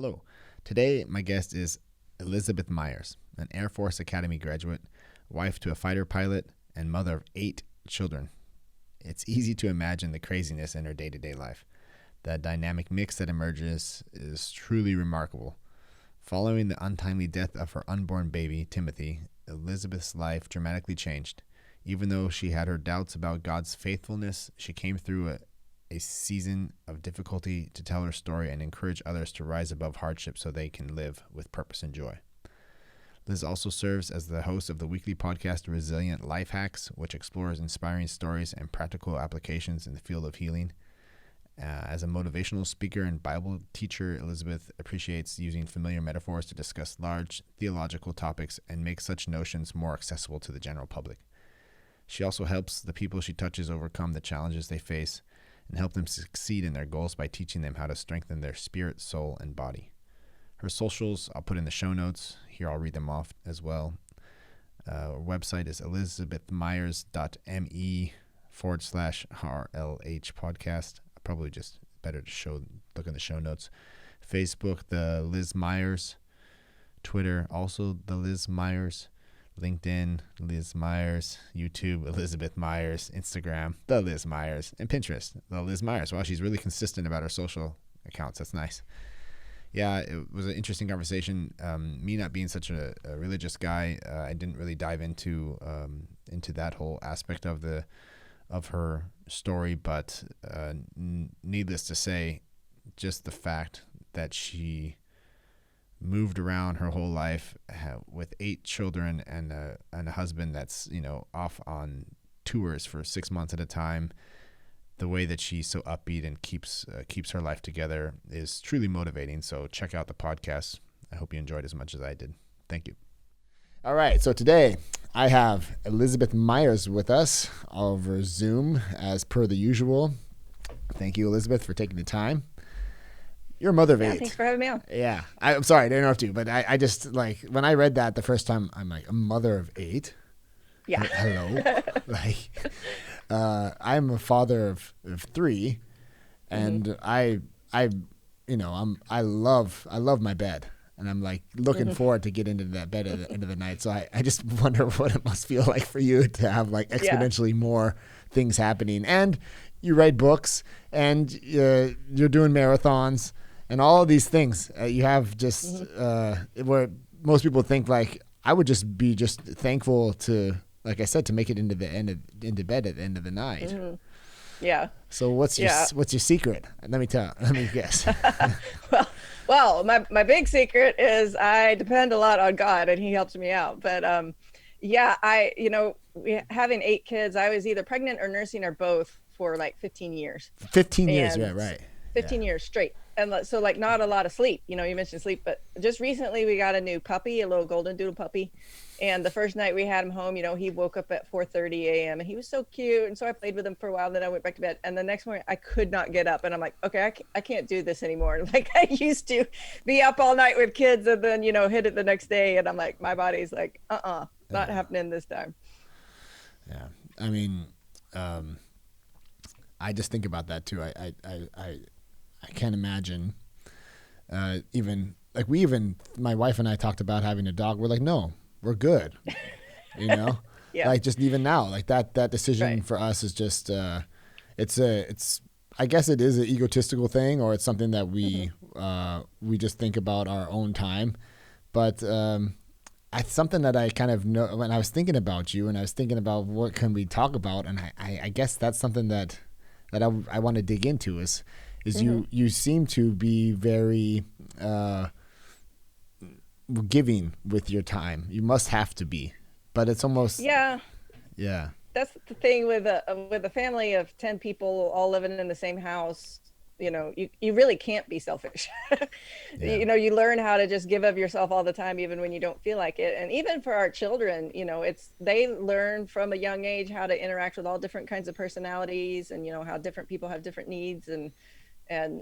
Hello. Today, my guest is Elizabeth Meyers, an Air Force Academy graduate, wife to a fighter pilot, and mother of 8 children. It's easy to imagine the craziness in her day-to-day life. The dynamic mix that emerges is truly remarkable. Following the untimely death of her unborn baby, Timothy, Elizabeth's life dramatically changed. Even though she had her doubts about God's faithfulness, she came through a season of difficulty to tell her story and encourage others to rise above hardship so they can live with purpose and joy. Liz also serves as the host of the weekly podcast Resilient Life Hacks, which explores inspiring stories and practical applications in the field of healing. As a motivational speaker and Bible teacher, Elizabeth appreciates using familiar metaphors to discuss large theological topics and make such notions more accessible to the general public. She also helps the people she touches overcome the challenges they face and help them succeed in their goals by teaching them how to strengthen their spirit, soul, and body. Her socials I'll put in the show notes. Here I'll read them off as well. Her website is elizabethmyers.me/RLH podcast. Probably just better to look in the show notes. Facebook, the Liz Meyers. Twitter, also the Liz Meyers. LinkedIn, Liz Meyers. YouTube, Elizabeth Meyers. Instagram, the Liz Meyers. And Pinterest, the Liz Meyers. Wow, she's really consistent about her social accounts. That's nice. Yeah, it was an interesting conversation. Me not being such a religious guy, I didn't really dive into that whole aspect of her story, but needless to say, just the fact that she moved around her whole life with 8 children and a husband that's off on tours for 6 months at a time, the way that she's so upbeat and keeps her life together is truly motivating. So check out the podcast. I hope you enjoyed as much as I did. Thank you. All right, so today I have Elizabeth Meyers with us over Zoom as per the usual. Thank you, Elizabeth, for taking the time. You're a mother of 8. Thanks for having me on. Yeah, I'm sorry to interrupt you, but I just, like, when I read that the first time, I'm like, a mother of 8? Yeah. Hello? I'm a father of 3, and I love my bed. And I'm like looking forward to get into that bed at the end of the night. So I just wonder what it must feel like for you to have like exponentially more things happening. And you write books and you're doing marathons and all of these things. You have just where most people think like I would just be thankful to, like I said, to make it into bed at the end of the night. Mm-hmm. Yeah. So what's your secret? Let me guess. Well, my big secret is I depend a lot on God and he helps me out. But having 8 kids, I was either pregnant or nursing or both for like 15 years. 15 years, yeah, right. 15 years straight. And so like not a lot of sleep, you mentioned sleep, but just recently we got a new puppy, a little golden doodle puppy. And the first night we had him home, he woke up at 4:30 a.m. and he was so cute. And so I played with him for a while. Then I went back to bed. And the next morning I could not get up. And I'm like, okay, I can't do this anymore. Like I used to be up all night with kids and then, hit it the next day. And I'm like, my body's like, not happening this time. Yeah. I mean, I just think about that too. I can't imagine even my wife and I talked about having a dog. We're like, no, we're good. Yeah. Like just even now, like that decision for us is just, it's I guess it is an egotistical thing, or it's something that we just think about our own time. But it's something that I kind of know when I was thinking about you and I was thinking about what can we talk about. And I guess that's something that I want to dig into is you seem to be very giving with your time. You must have to be, but it's almost yeah. That's the thing with a family of 10 people all living in the same house. You really can't be selfish. You learn how to just give of yourself all the time, even when you don't feel like it. And even for our children, they learn from a young age how to interact with all different kinds of personalities and, how different people have different needs and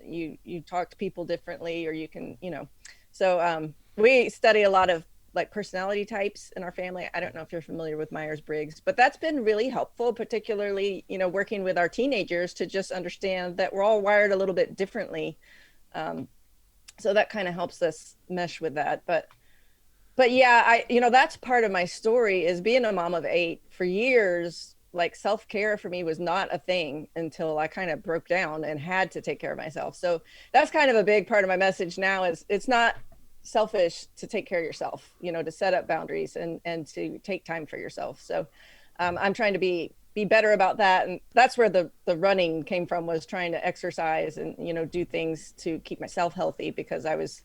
you talk to people differently, or you can, so we study a lot of like personality types in our family. I don't know if you're familiar with Myers-Briggs, but that's been really helpful, particularly, working with our teenagers to just understand that we're all wired a little bit differently. So that kind of helps us mesh with that. But yeah, that's part of my story is being a mom of 8 for years. Like self-care for me was not a thing until I kind of broke down and had to take care of myself. So that's kind of a big part of my message now is it's not selfish to take care of yourself, to set up boundaries and to take time for yourself. So I'm trying to be better about that. And that's where the running came from, was trying to exercise and, do things to keep myself healthy, because I was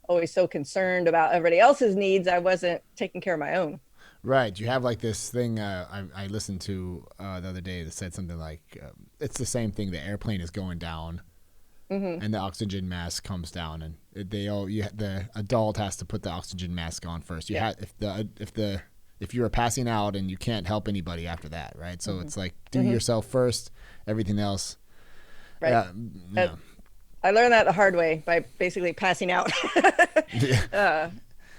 always so concerned about everybody else's needs. I wasn't taking care of my own. Right. You have like this thing I listened to the other day that said something like, it's the same thing. The airplane is going down and the oxygen mask comes down, and the adult has to put the oxygen mask on first. If you are passing out and you can't help anybody after that, right? So it's like do yourself first, everything else. Right. I learned that the hard way by basically passing out.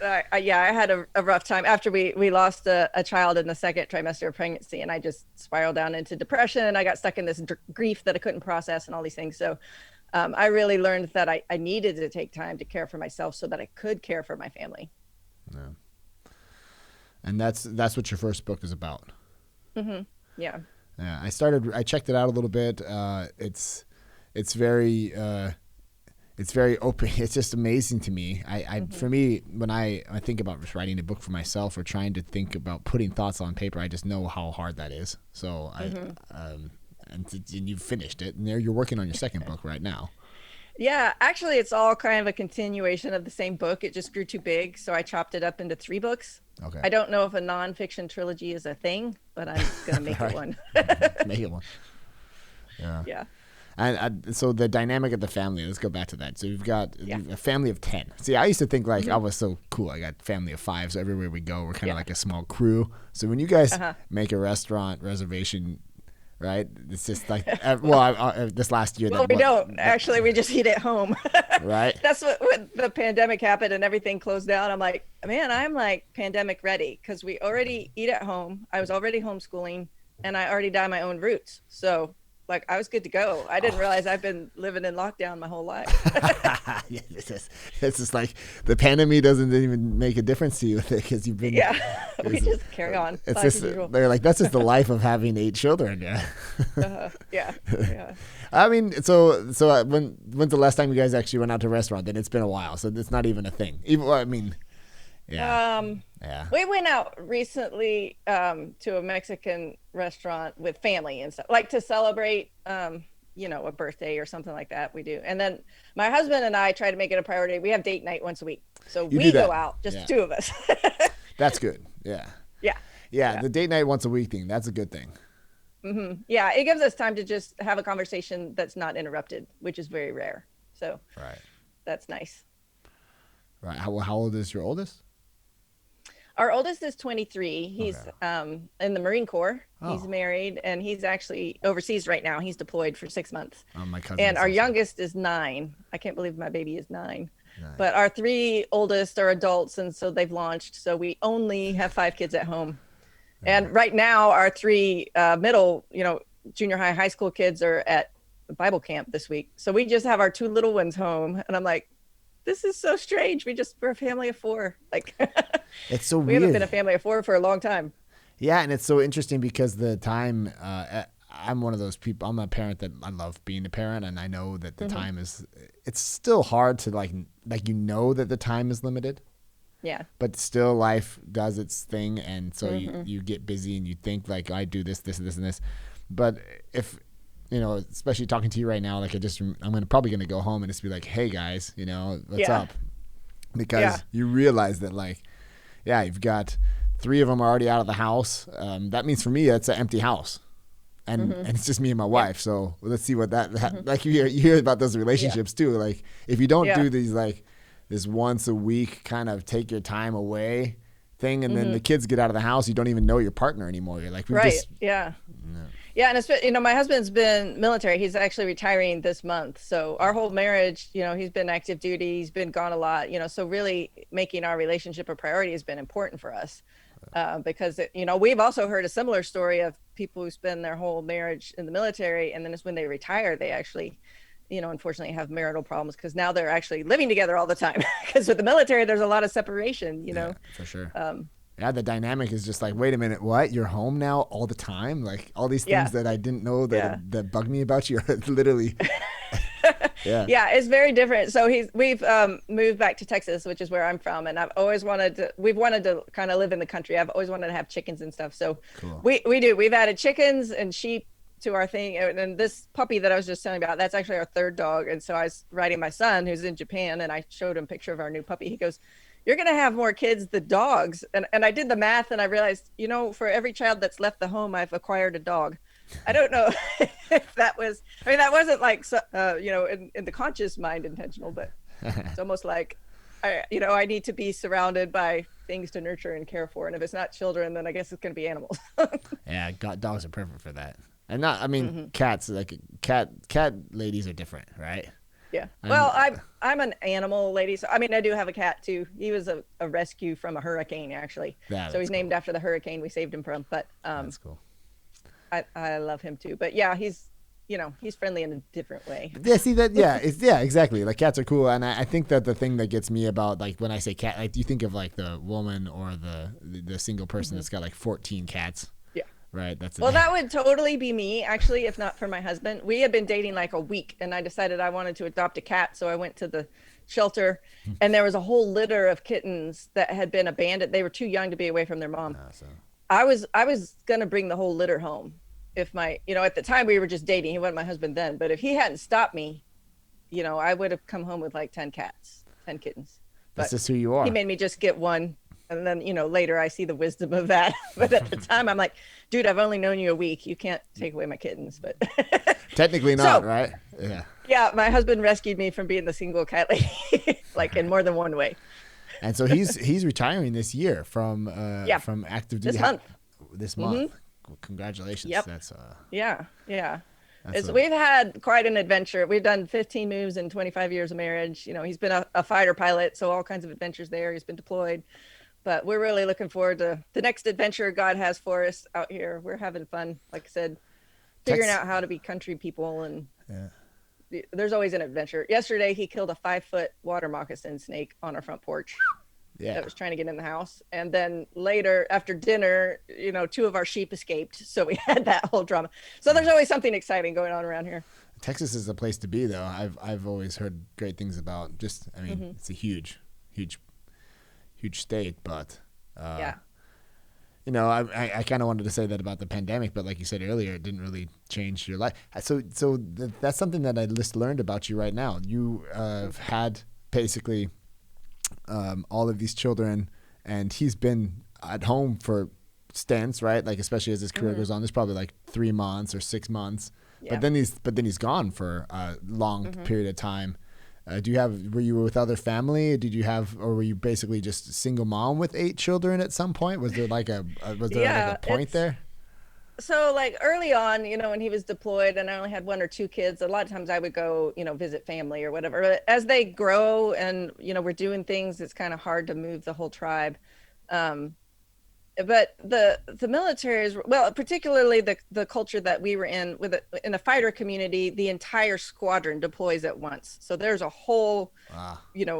I had a rough time after we lost a child in the second trimester of pregnancy, and I just spiraled down into depression, and I got stuck in this grief that I couldn't process and all these things. So I really learned that I needed to take time to care for myself so that I could care for my family. Yeah. And that's what your first book is about. Yeah. Yeah. I checked it out a little bit. It's very open. It's just amazing to me. For me, when I think about just writing a book for myself or trying to think about putting thoughts on paper, I just know how hard that is. So and you've finished it, and you're working on your second book right now. Yeah, actually, it's all kind of a continuation of the same book. It just grew too big, so I chopped it up into 3 books. Okay. I don't know if a nonfiction trilogy is a thing, but I'm gonna make it one. Make it one. Yeah. Yeah. And so the dynamic of the family, let's go back to that. So you've got a family of 10. See, I used to think like I was so cool. I got family of 5, so everywhere we go, we're kind of like a small crew. So when you guys make a restaurant reservation, right, it's just like, this last year. Well, we don't. Actually, we just eat at home. Right. That's when the pandemic happened and everything closed down. I'm like, man, I'm like pandemic ready, because we already eat at home. I was already homeschooling, and I already dyed my own roots. So like I was good to go. I didn't realize I've been living in lockdown my whole life. Yeah, this is like the pandemic doesn't even make a difference to you because you've been. Yeah, we just carry on. It's just they're like that's just the life of having 8 children. Yeah. Yeah. I mean, so when's the last time you guys actually went out to a restaurant? Then it's been a while, so it's not even a thing. Yeah. We went out recently to a Mexican restaurant with family and stuff, like to celebrate a birthday or something like that. We do. And then my husband and I try to make it a priority. We have date night once a week. So we go out, just the 2 of us. That's good. Yeah. Yeah. The date night once a week thing, that's a good thing. Yeah, it gives us time to just have a conversation that's not interrupted, which is very rare. So that's nice. Right. How old is your oldest? Our oldest is 23. He's in the Marine Corps. He's married, and he's actually overseas right now. He's deployed for 6 months. My cousin. And our youngest is 9. I can't believe my baby is 9. But our 3 oldest are adults, and so they've launched. So we only have 5 kids at home. And right now, our 3 middle, junior high, high school kids are at Bible camp this week. So we just have our 2 little ones home, and I'm like, this is so strange. We're a family of 4. Like, it's so we weird. haven't been a family of 4 for a long time. Yeah, and it's so interesting because the time. I'm one of those people. I'm a parent that I love being a parent, and I know that the time is. It's still hard to like that the time is limited. Yeah. But still, life does its thing, and so you get busy and you think like I do this, and this. But if especially talking to you right now, like I'm probably gonna go home and just be like, hey guys, what's up? Because you realize that you've got 3 of them already out of the house. That means for me, that's an empty house. And it's just me and my wife. So let's see what that like you hear about those relationships too. Like if you don't do these this once a week kind of take your time away thing, and then the kids get out of the house, you don't even know your partner anymore. You're like, Yeah, and it's my husband's been military. He's actually retiring this month. So our whole marriage, he's been active duty. He's been gone a lot. So really making our relationship a priority has been important for us. Because we've also heard a similar story of people who spend their whole marriage in the military, and then it's when they retire they actually unfortunately have marital problems because now they're actually living together all the time. Because with the military, there's a lot of separation, Yeah, for sure. Um, Yeah, the dynamic is just like, wait a minute, what? You're home now all the time? Like all these things that I didn't know that bug me about you are literally. Yeah. Yeah, it's very different. So we've moved back to Texas, which is where I'm from, and we've wanted to kind of live in the country. I've always wanted to have chickens and stuff. So cool. We've added chickens and sheep to our thing. And this puppy that I was just telling about, that's actually our third dog. And so I was writing my son who's in Japan, and I showed him a picture of our new puppy. He goes, "You're going to have more kids than dogs." And I did the math and I realized, for every child that's left the home, I've acquired a dog. I don't know if that wasn't like, in the conscious mind intentional, but it's almost like, I need to be surrounded by things to nurture and care for. And if it's not children, then I guess it's going to be animals. Yeah. Dogs are perfect for that. And cats, like cat ladies are different, right? Yeah. Well, I'm an animal lady. So, I do have a cat too. He was a rescue from a hurricane, actually. So he's named after the hurricane we saved him from. But that's cool. I love him too. But yeah, he's friendly in a different way. Yeah, see that? Yeah, exactly. Like cats are cool, and I think that the thing that gets me about, like, when I say cat, like, do you think of like the woman or the single person that's got like 14 cats? Yeah. Right. That would totally be me, actually, if not for my husband. We had been dating like a week, and I decided I wanted to adopt a cat, so I went to the shelter, and there was a whole litter of kittens that had been abandoned. They were too young to be away from their mom. I was gonna bring the whole litter home. If at the time we were just dating, he wasn't my husband then, but if he hadn't stopped me, I would have come home with like 10 kittens. That's just who you are. He made me just get one. And then, later I see the wisdom of that. But at the time I'm like, dude, I've only known you a week. You can't take away my kittens. But technically not, right? Yeah. Yeah. My husband rescued me from being the single cat lady, like in more than one way. And so he's retiring this year from active duty. This month. Mm-hmm. Well, congratulations. Yep. That's yeah. We've had quite an adventure. We've done 15 moves in 25 years of marriage. He's been a fighter pilot, so all kinds of adventures there. He's been deployed, but we're really looking forward to the next adventure God has for us out here. We're having fun, like I said, figuring out how to be country people, and there's always an adventure. Yesterday, he killed a 5-foot water moccasin snake on our front porch. Yeah. That was trying to get in the house. And then later after dinner, 2 of our sheep escaped. So we had that whole drama. So there's always something exciting going on around here. Texas is a place to be, though. I've always heard great things about it's a huge state, but I kind of wanted to say that about the pandemic, but like you said earlier, it didn't really change your life. So that's something that I just learned about you right now. You have had basically all of these children, and he's been at home for stints, right? Like, especially as his career goes on, there's probably like 3 months or 6 months, but then he's gone for a long period of time. Were you with other family? Or were you basically just a single mom with 8 children at some point? Was there like a point there? So like early on, when he was deployed and I only had 1 or 2 kids, a lot of times I would go, visit family or whatever. But as they grow and, we're doing things, it's kind of hard to move the whole tribe. But the military is, well, particularly the culture that we were in in the fighter community, the entire squadron deploys at once. So there's a whole, a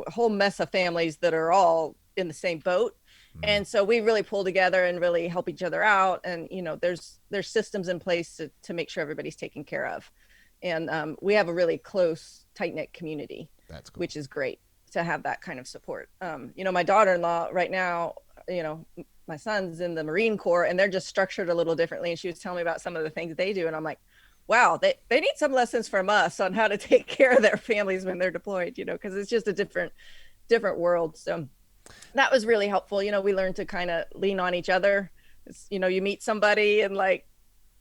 whole mess of families that are all in the same boat. And so we really pull together and really help each other out. And, there's systems in place to make sure everybody's taken care of. And we have a really close, tight-knit community. That's cool. Which is great to have that kind of support. My daughter-in-law right now, my son's in the Marine Corps, and they're just structured a little differently. And she was telling me about some of the things they do. And I'm like, wow, they need some lessons from us on how to take care of their families when they're deployed, because it's just a different world. So that was really helpful. We learned to kind of lean on each other. It's, you meet somebody and like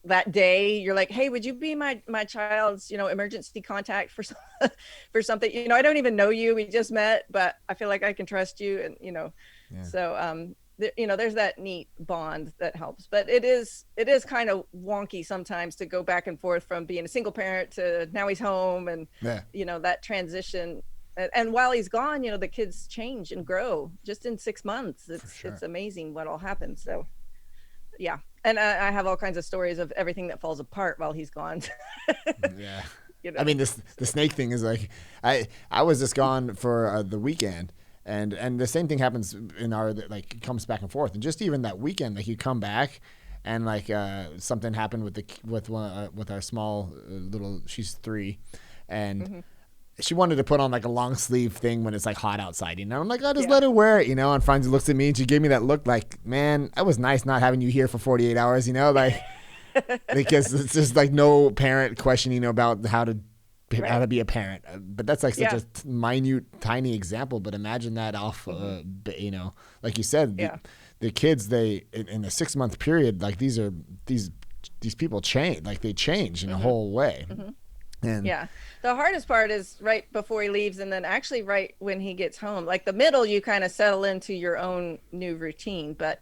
that day you're like, hey, would you be my child's, emergency contact for something, I don't even know you. We just met, but I feel like I can trust you. And, so, there's that neat bond that helps, but it is kind of wonky sometimes to go back and forth from being a single parent to now he's home and, that transition. And while he's gone, the kids change and grow just in 6 months. It's amazing what all happens. So, yeah. And I have all kinds of stories of everything that falls apart while he's gone. I mean, the snake thing is like, I was just gone for the weekend, and the same thing happens in our, like, it comes back and forth, and just even that weekend, like, you come back, and like something happened with our small little, she's 3, and she wanted to put on like a long sleeve thing when it's like hot outside, you know. I'm like, oh, just let her wear it, you know. And Franzi looks at me and she gave me that look like, man, that was nice not having you here for 48 hours, you know, like, because it's just like no parent questioning about how to be a parent. But that's like such a minute, tiny example. But imagine that off, you know, like you said, the kids, they in a 6-month period, like these people change, like they change in a whole way. And the hardest part is right before he leaves, and then actually right when he gets home. Like the middle, you kind of settle into your own new routine, but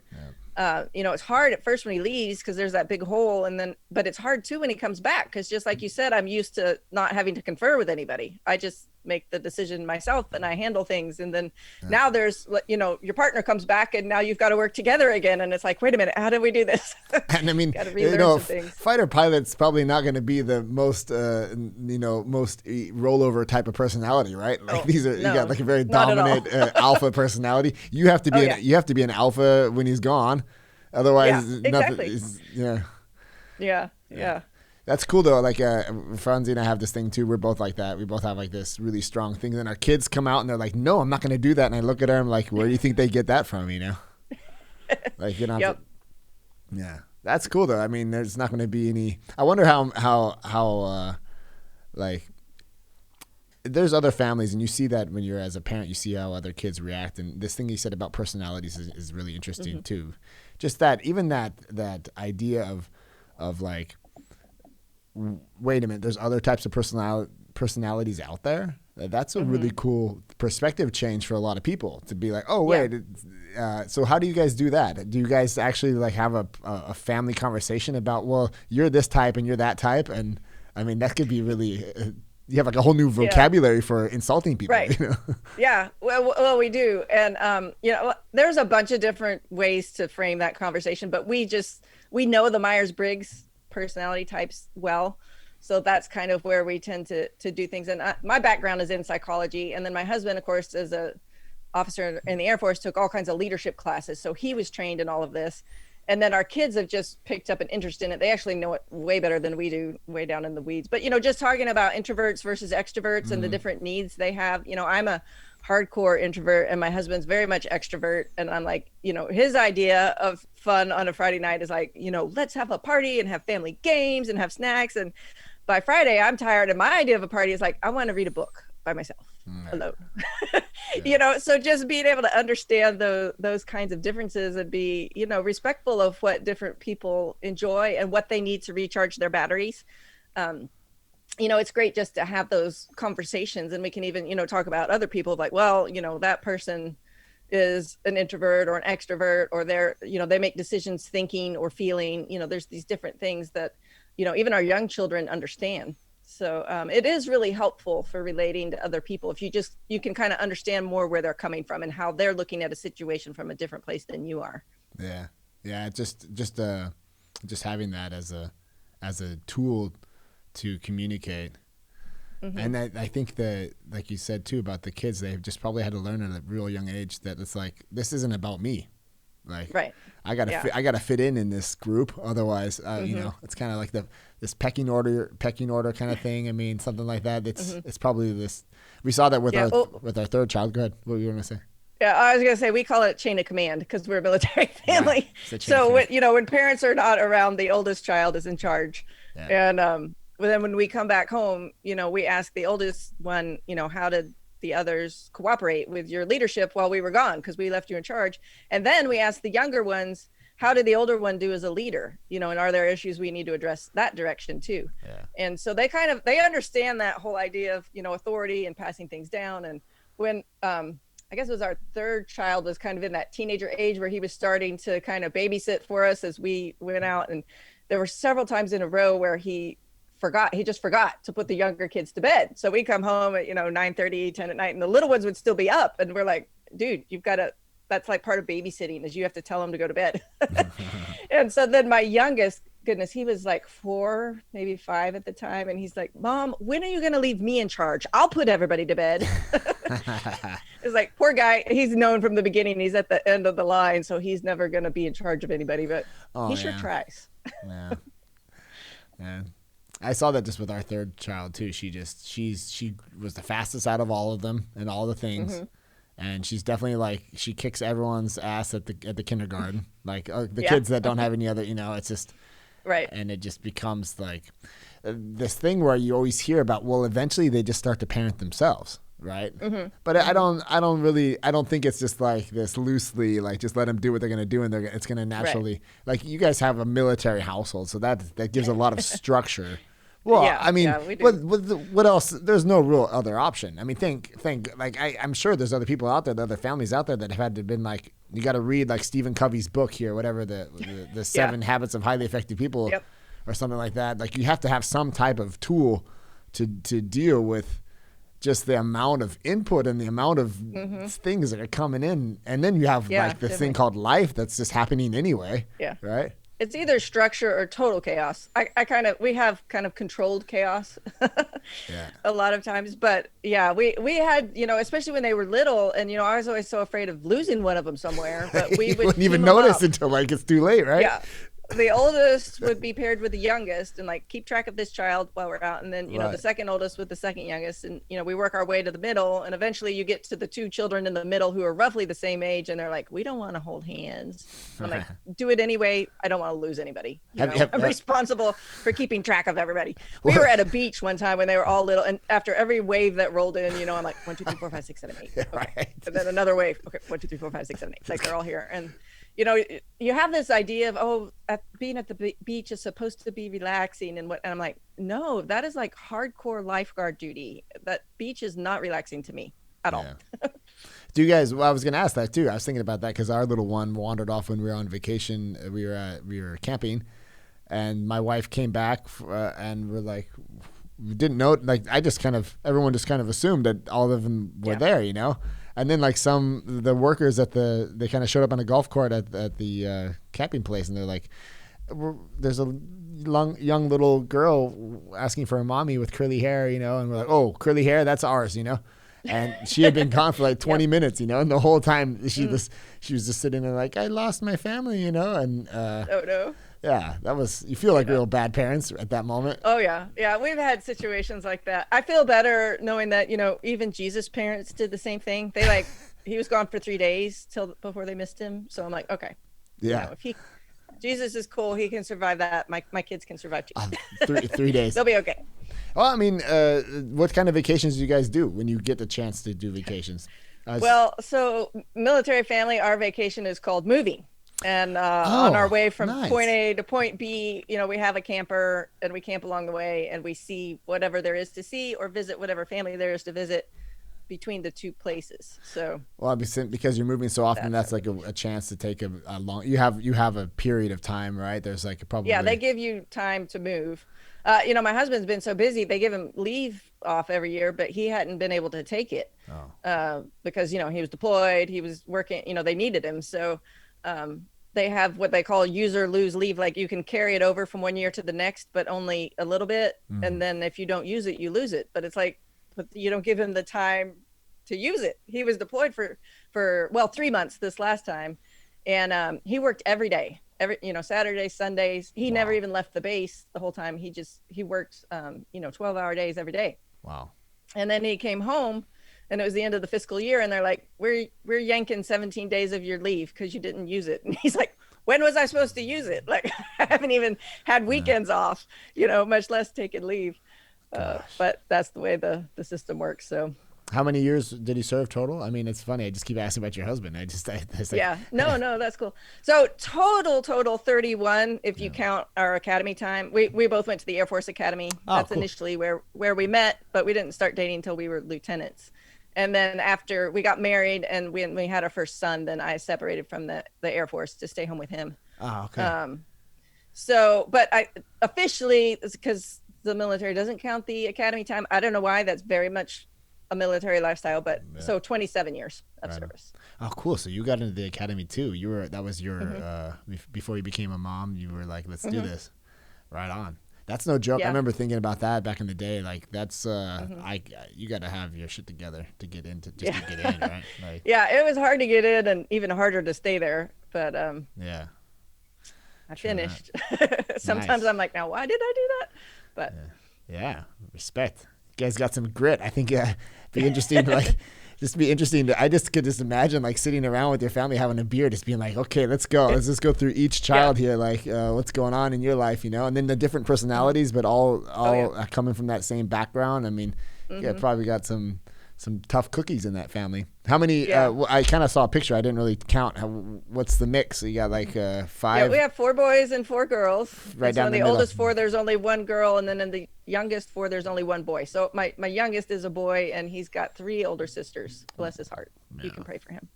you know, it's hard at first when he leaves because there's that big hole, and then but it's hard too when he comes back, because just like you said, I'm used to not having to confer with anybody. I just make the decision myself and I handle things, and then now there's, you know, your partner comes back and now you've got to work together again, and it's like, wait a minute, how do we do this? And I mean, you know, fighter pilot's probably not going to be the most you know, most rollover type of personality, right? Like these are, you got like a very dominant alpha personality. You have to be you have to be an alpha when he's gone, otherwise nothing. That's cool though. Like Franzi and I have this thing too. We're both like that. We both have like this really strong thing. Then our kids come out and they're like, "No, I'm not going to do that." And I look at her, I'm like, "Where do you think they get that from?" You know, like, you know. That's cool though. I mean, there's not going to be any. I wonder how like there's other families, and you see that when you're as a parent, you see how other kids react. And this thing you said about personalities is really interesting too. Just that, even that idea of like, wait a minute, there's other types of personalities out there. That's a really cool perspective change for a lot of people to be like, oh wait, so how do you guys do that? Do you guys actually like have a family conversation about, well, you're this type and you're that type? And I mean, that could be really you have like a whole new vocabulary for insulting people, right? You know? Well, we do, and you know, there's a bunch of different ways to frame that conversation, but we know the Myers-Briggs personality types well, so that's kind of where we tend to do things. And my background is in psychology, and then my husband, of course, is a officer in the Air Force, took all kinds of leadership classes, so he was trained in all of this. And then our kids have just picked up an interest in it. They actually know it way better than we do, way down in the weeds. But, you know, just talking about introverts versus extroverts and the different needs they have. You know, I'm a hardcore introvert and my husband's very much extrovert. And I'm like, you know, his idea of fun on a Friday night is like, you know, let's have a party and have family games and have snacks. And by Friday, I'm tired. And my idea of a party is like, I want to read a book by myself alone. You know, so just being able to understand those kinds of differences and be, you know, respectful of what different people enjoy and what they need to recharge their batteries. You know, it's great just to have those conversations, and we can even, you know, talk about other people like, well, you know, that person is an introvert or an extrovert, or they're, you know, they make decisions thinking or feeling, you know, there's these different things that, you know, even our young children understand. So it is really helpful for relating to other people if you can kind of understand more where they're coming from and how they're looking at a situation from a different place than you are. Yeah, just having that as a tool to communicate. And I think that, like you said too about the kids, they've just probably had to learn at a real young age that it's like, this isn't about me. Like, right. I gotta fit in this group. Otherwise, you know, it's kind of like this pecking order kind of thing. I mean, something like that. It's probably this. We saw that with our third child. Go ahead. What were you going to say? Yeah, I was going to say we call it chain of command because we're a military family. So when parents are not around, the oldest child is in charge. Yeah. And then when we come back home, you know, we ask the oldest one, you know, how did the others cooperate with your leadership while we were gone, because we left you in charge. And then we ask the younger ones, how did the older one do as a leader, you know, and are there issues we need to address that direction too? And so they understand that whole idea of, you know, authority and passing things down. And when I guess it was our third child was kind of in that teenager age where he was starting to kind of babysit for us as we went out, and there were several times in a row where he just forgot to put the younger kids to bed. So we come home at, you know, 9:30, 10 at night, and the little ones would still be up. And we're like, dude, that's like part of babysitting, is you have to tell them to go to bed. And so then my youngest, goodness, he was like 4, maybe 5 at the time. And he's like, Mom, when are you going to leave me in charge? I'll put everybody to bed. It's like, poor guy. He's known from the beginning. He's at the end of the line. So he's never going to be in charge of anybody, but he sure tries. Yeah. Yeah. I saw that just with our third child too. She was the fastest out of all of them and all the things. Mm-hmm. And she's definitely like, she kicks everyone's ass at the kindergarten. Like the kids that don't have any other, it's just, right. And it just becomes like this thing where you always hear about, well, eventually they just start to parent themselves. Right. Mm-hmm. But I don't think it's just like this loosely, like just let them do what they're going to do. And it's going to naturally, like you guys have a military household. So that gives a lot of structure. Well, yeah, I mean, what else? There's no real other option. I mean, think. Like I'm sure there's other people out there, other families out there that have had to been like, you got to read like Stephen Covey's book here, whatever the 7 Habits of Highly Effective People, or something like that. Like you have to have some type of tool to deal with just the amount of input and the amount of things that are coming in, and then you have like this thing called life that's just happening anyway. Yeah. Right. It's either structure or total chaos. We have kind of controlled chaos a lot of times, but yeah, we had, especially when they were little, and, I was always so afraid of losing one of them somewhere, but we wouldn't even notice until like it's too late, right? Yeah. The oldest would be paired with the youngest and like keep track of this child while we're out. And then, the second oldest with the second youngest. And, we work our way to the middle. And eventually you get to the 2 children in the middle who are roughly the same age. And they're like, we don't want to hold hands. I'm like, do it anyway. I don't want to lose anybody. I'm responsible for keeping track of everybody. We were at a beach one time when they were all little. And after every wave that rolled in, I'm like, 1, 2, 3, 4, 5, 6, 7, 8. Okay. Right. And then another wave. Okay. 1, 2, 3, 4, 5, 6, 7, 8. It's like they're all here. And you have this idea of, being at the beach is supposed to be relaxing and I'm like, no, that is like hardcore lifeguard duty. That beach is not relaxing to me at all. Do you guys, I was going to ask that too. I was thinking about that because our little one wandered off when we were on vacation. We were camping and my wife came back and we're like, we didn't know, like everyone just kind of assumed that all of them were there, And then like the workers they kind of showed up on a golf court at the camping place and they're like, there's a young little girl asking for a mommy with curly hair, and we're like, oh, curly hair, that's ours, And she had been gone for like 20 minutes, and the whole time she was just sitting there like, I lost my family, and oh no. Yeah, you feel like real bad parents at that moment. Oh yeah. Yeah. We've had situations like that. I feel better knowing that, even Jesus' parents did the same thing. They he was gone for 3 days before they missed him. So I'm like, okay. Yeah. If Jesus is cool, he can survive that. My kids can survive too. 3 days. They'll be okay. Well, I mean, what kind of vacations do you guys do when you get the chance to do vacations? So military family, our vacation is called moving. And on our way from point A to point B, we have a camper and we camp along the way and we see whatever there is to see or visit whatever family there is to visit between the 2 places. So, well, because you're moving so often, that's like a chance to take a long. You have a period of time, right? There's like probably they give you time to move. My husband's been so busy, they give him leave off every year, but he hadn't been able to take it because he was deployed, he was working. They needed him, so. They have what they call use or lose leave. Like you can carry it over from one year to the next, but only a little bit. And then if you don't use it, you lose it. But it's like, but you don't give him the time to use it. He was deployed for 3 months this last time. And he worked every day, Saturdays, Sundays. He never even left the base the whole time. He worked, 12-hour days every day. Wow. And then he came home. And it was the end of the fiscal year, and they're like, "We're yanking 17 days of your leave because you didn't use it." And he's like, "When was I supposed to use it? Like, I haven't even had weekends off, much less taking leave." But that's the way the system works. So, how many years did he serve total? I mean, it's funny. I just keep asking about your husband. No, that's cool. So total 31 if you count our academy time. We both went to the Air Force Academy. That's cool. Initially where we met, but we didn't start dating until we were lieutenants. And then after we got married and we had our first son, then I separated from the Air Force to stay home with him. Oh, okay. But I officially, because the military doesn't count the academy time. I don't know why. That's very much a military lifestyle, but so 27 years of service. Oh, cool. So you got into the academy too. That was your, before you became a mom, you were like, let's do this. Right on. That's no joke. I Yeah. remember thinking about that back in the day. Like that's you got to have your shit together to get into to get in, right? Like, Yeah, it was hard to get in and even harder to stay there, but yeah. I finished. Sometimes Nice. I'm like, now why did I do that? But Yeah, respect. You guys got some grit. I think be interesting to like just be interesting to I just could just imagine like sitting around with your family having a beer, just being like, okay, let's go. Let's just go through each child here, like what's going on in your life, and then the different personalities, but all coming from that same background. I mean, yeah, probably got some tough cookies in that family. How many? I kind of saw a picture. I didn't really count. What's the mix? So you got like 5. Yeah, we have 4 boys and 4 girls. Right down so in the the middle. oldest 4, there's only 1 girl, and then in the youngest 4, there's only 1 boy. So my youngest is a boy, and he's got 3 older sisters. Bless his heart. Yeah. You can pray for him.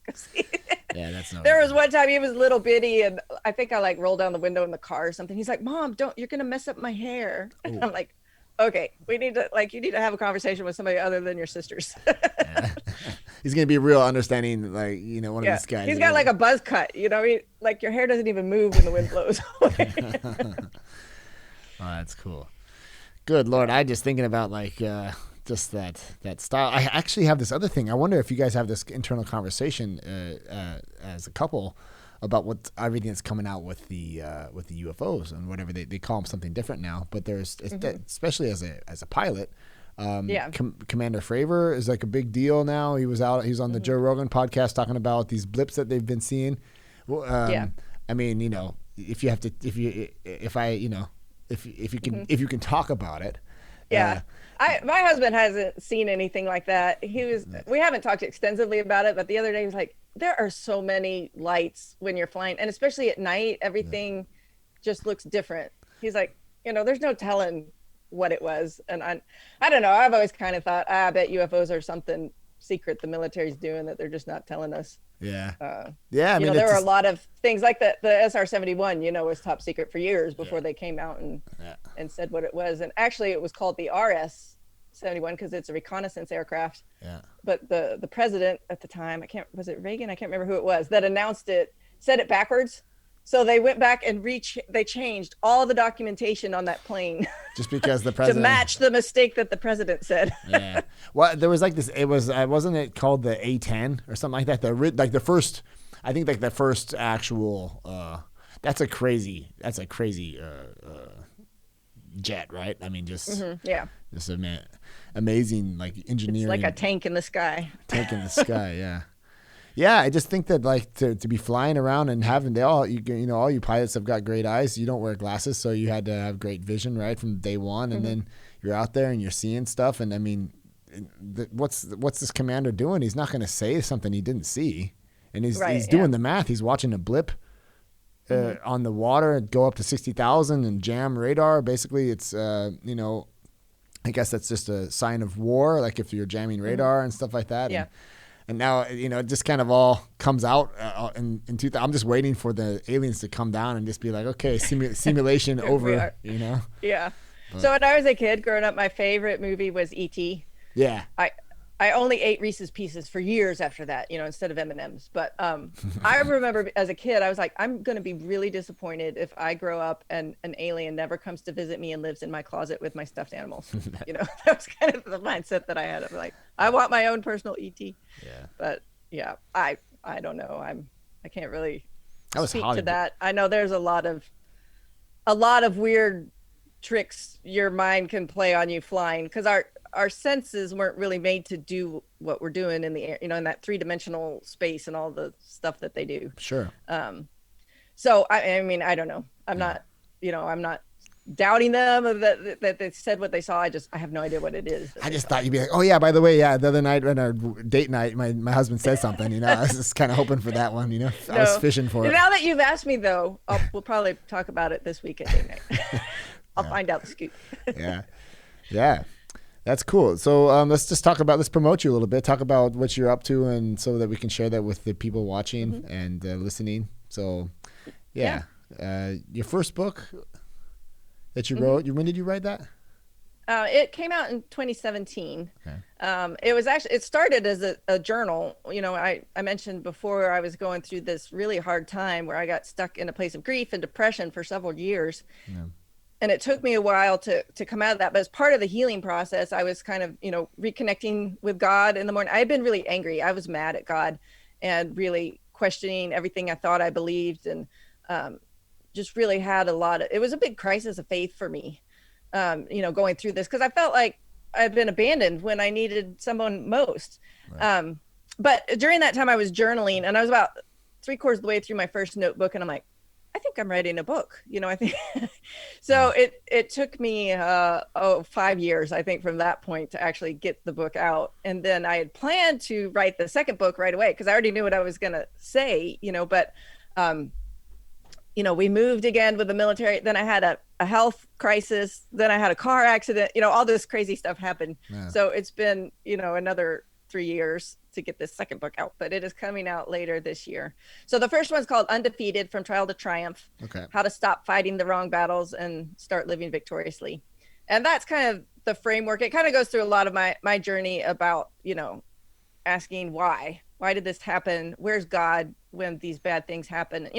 Yeah, that's no. There was one time he was little bitty, and I think I like rolled down the window in the car or something. He's like, "Mom, you're gonna mess up my hair." And I'm like, okay, you need to have a conversation with somebody other than your sisters. He's going to be real understanding, like, one of these guys. He's got like a buzz cut, like your hair doesn't even move when the wind blows. Oh, that's cool. Good Lord. I just thinking about like, just that style. I actually have this other thing. I wonder if you guys have this internal conversation as a couple about what everything that's coming out with the UFOs and whatever they call them something different now. But there's especially as a pilot, Commander Fravor is like a big deal now. He was on the Joe Rogan podcast talking about these blips that they've been seeing. Well, I mean, if you can talk about it. Yeah. My husband hasn't seen anything like that. We haven't talked extensively about it, but the other day he was like, there are so many lights when you're flying, and especially at night, everything just looks different. He's like, there's no telling what it was. And I don't know. I've always kind of thought, I bet UFOs are something secret the military's doing that they're just not telling us. Yeah. I mean, there were a lot of things like the SR-71, was top secret for years before they came out and said what it was. And actually it was called the RS-71 because it's a reconnaissance aircraft. Yeah. But the president at the time, was it Reagan? I can't remember who it was that announced it, said it backwards. So they went back and they changed all the documentation on that plane. Just because the president to match the mistake that the president said. Yeah. Well, there was like this. It was wasn't it called the A-10 or something like that? The first actual. That's a crazy jet, right? I mean, just just amazing like engineering. It's like a tank in the sky. Tank in the sky, yeah. Yeah, I just think that like to be flying around and having all you pilots have got great eyes. You don't wear glasses, so you had to have great vision right from day one, and then you're out there and you're seeing stuff. And I mean, what's this commander doing? He's not going to say something he didn't see, and he's doing the math. He's watching a blip on the water go up to 60,000 and jam radar. Basically, it's I guess that's just a sign of war, like if you're jamming radar and stuff like that. Yeah. And now, it just kind of all comes out in 2000. I'm just waiting for the aliens to come down and just be like, okay, simulation over, Yeah. But, so when I was a kid growing up, my favorite movie was E.T. Yeah. I only ate Reese's Pieces for years after that, instead of M&Ms. But I remember as a kid, I was like, I'm going to be really disappointed if I grow up and an alien never comes to visit me and lives in my closet with my stuffed animals. That was kind of the mindset that I had. I'm like, I want my own personal ET. Yeah. But yeah, I don't know. I can't really speak to that. I know there's a lot of weird tricks your mind can play on you flying, because our senses weren't really made to do what we're doing in the air, in that 3-dimensional space and all the stuff that they do. Sure. So I mean, I don't know. I'm not doubting them that they said what they saw. I have no idea what it is. I just thought you'd be like, oh yeah, by the way, the other night on our date night, my husband said something, I was just kind of hoping for that one, I was fishing for it. Now that you've asked me though, we'll probably talk about it this week at date night. I'll find out the scoop. Yeah. That's cool. So let's promote you a little bit. Talk about what you're up to, and so that we can share that with the people watching and listening. So, your first book that you wrote, when did you write that? It came out in 2017. Okay. It started as a journal. I mentioned before I was going through this really hard time where I got stuck in a place of grief and depression for several years. Yeah. And it took me a while to come out of that. But as part of the healing process, I was kind of, reconnecting with God in the morning. I had been really angry. I was mad at God and really questioning everything I thought I believed, and just really had it was a big crisis of faith for me, going through this, because I felt like I'd been abandoned when I needed someone most. Right. But during that time I was journaling, and I was about 3/4 of the way through my first notebook, and I'm like, I think I'm writing a book, I think. So it took me 5 years, I think, from that point to actually get the book out. And then I had planned to write the second book right away, because I already knew what I was going to say, but we moved again with the military. Then I had a health crisis. Then I had a car accident. All this crazy stuff happened. Yeah. So it's been, another 3 years to get this second book out, but it is coming out later this year. So the first one's called Undefeated: From Trial to Triumph. Okay. How to stop fighting the wrong battles and start living victoriously. And that's kind of the framework. It kind of goes through a lot of my journey about, asking why did this happen? Where's God when these bad things happen?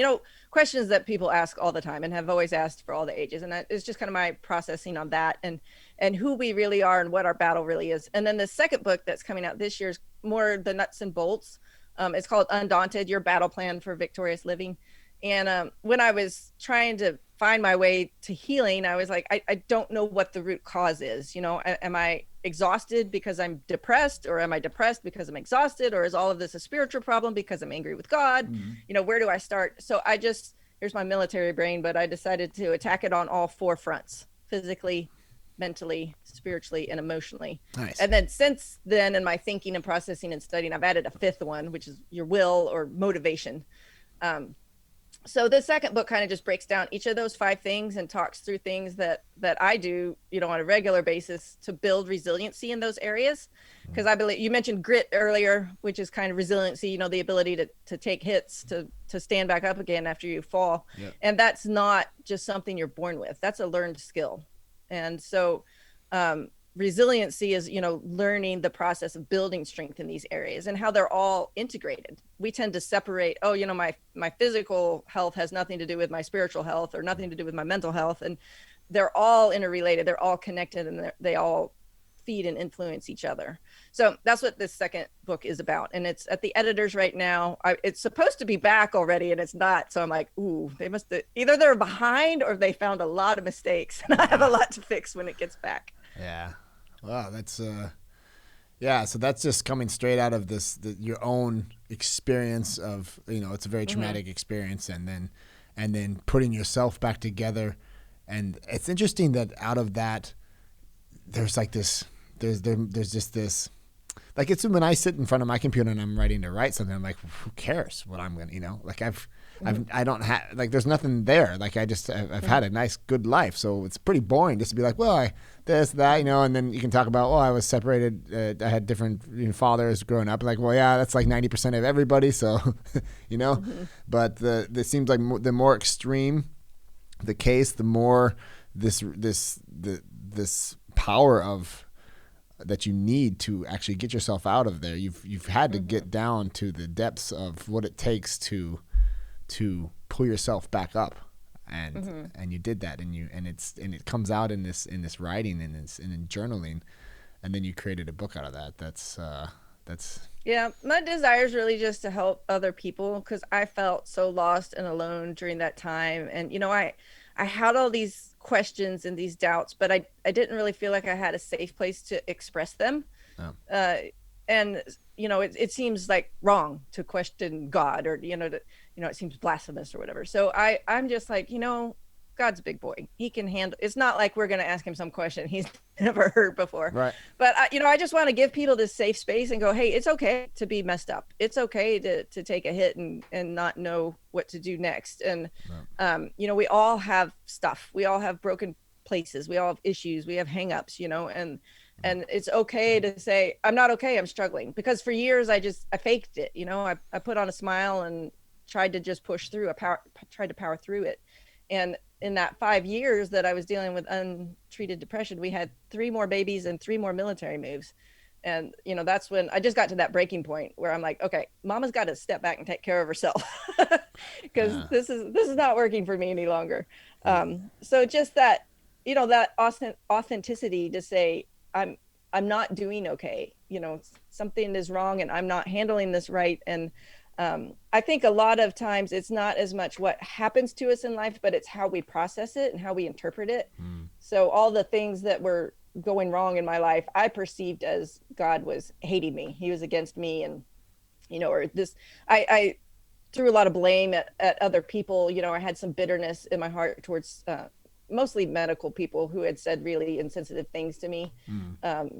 Questions that people ask all the time and have always asked for all the ages. And it's just kind of my processing on that, and who we really are and what our battle really is. And then the second book that's coming out this year is more the nuts and bolts. It's called Undaunted: Your Battle Plan for Victorious Living. And when I was trying to find my way to healing, I was like, I don't know what the root cause is. Am I exhausted because I'm depressed, or am I depressed because I'm exhausted, or is all of this a spiritual problem because I'm angry with God? Mm-hmm. Where do I start? So here's my military brain, but I decided to attack it on all 4 fronts: physically, mentally, spiritually, and emotionally. Nice. And then since then, in my thinking and processing and studying, I've added a 5th one, which is your will or motivation. So the second book kind of just breaks down each of those 5 things and talks through things that I do, on a regular basis to build resiliency in those areas. Because I believe you mentioned grit earlier, which is kind of resiliency, the ability to take hits, to stand back up again after you fall. Yep. And that's not just something you're born with. That's a learned skill. And so resiliency is, learning the process of building strength in these areas and how they're all integrated. We tend to separate, my physical health has nothing to do with my spiritual health, or nothing to do with my mental health. And they're all interrelated. They're all connected, and they all feed and influence each other. So that's what this second book is about. And it's at the editors right now. It's supposed to be back already, and it's not. So I'm like, ooh, they must have, either they're behind or they found a lot of mistakes, and I have a lot to fix when it gets back. Yeah. Wow, that's so that's just coming straight out of your own experience of, it's a very traumatic mm-hmm. experience, and then putting yourself back together. And it's interesting that out of that there's like this there's just this, like, it's when I sit in front of my computer and I'm writing to write something, I'm like, who cares what I'm going to, like I don't have, like, there's nothing there. Like I've had a nice, good life. So it's pretty boring just to be like, well, this, that, and then you can talk about, I was separated. I had different fathers growing up. Like, well, yeah, that's like 90% of everybody. So, mm-hmm. But it seems like the more extreme the case, the more this power of that you need to actually get yourself out of there. You've had to get down to the depths of what it takes to pull yourself back up, and you did that, and it comes out in this writing and in journaling, and then you created a book out of that. That's yeah, my desire is really just to help other people, because I felt so lost and alone during that time. And I had all these questions and these doubts, but I didn't really feel like I had a safe place to express them. Oh. And it seems like wrong to question God, or it seems blasphemous or whatever. So I'm just like, God's a big boy. He can handle. It's not like we're going to ask him some question he's never heard before. Right. But I just want to give people this safe space and go, hey, it's okay to be messed up. It's okay to take a hit and not know what to do next. And we all have stuff. We all have broken places. We all have issues. We have hangups. And it's okay to say, I'm not okay. I'm struggling. Because for years I faked it. I put on a smile and tried to just push through. Tried to power through it. And in that 5 years that I was dealing with untreated depression, we had 3 more babies and 3 more military moves. And, that's when I just got to that breaking point where I'm like, okay, mama's got to step back and take care of herself, because this is not working for me any longer. So just that, that authenticity to say, I'm not doing okay. Something is wrong and I'm not handling this right. And I think a lot of times it's not as much what happens to us in life, but it's how we process it and how we interpret it. So all the things that were going wrong in my life, I perceived as God was hating me. He was against me. And, or this, I threw a lot of blame at other people. I had some bitterness in my heart towards mostly medical people who had said really insensitive things to me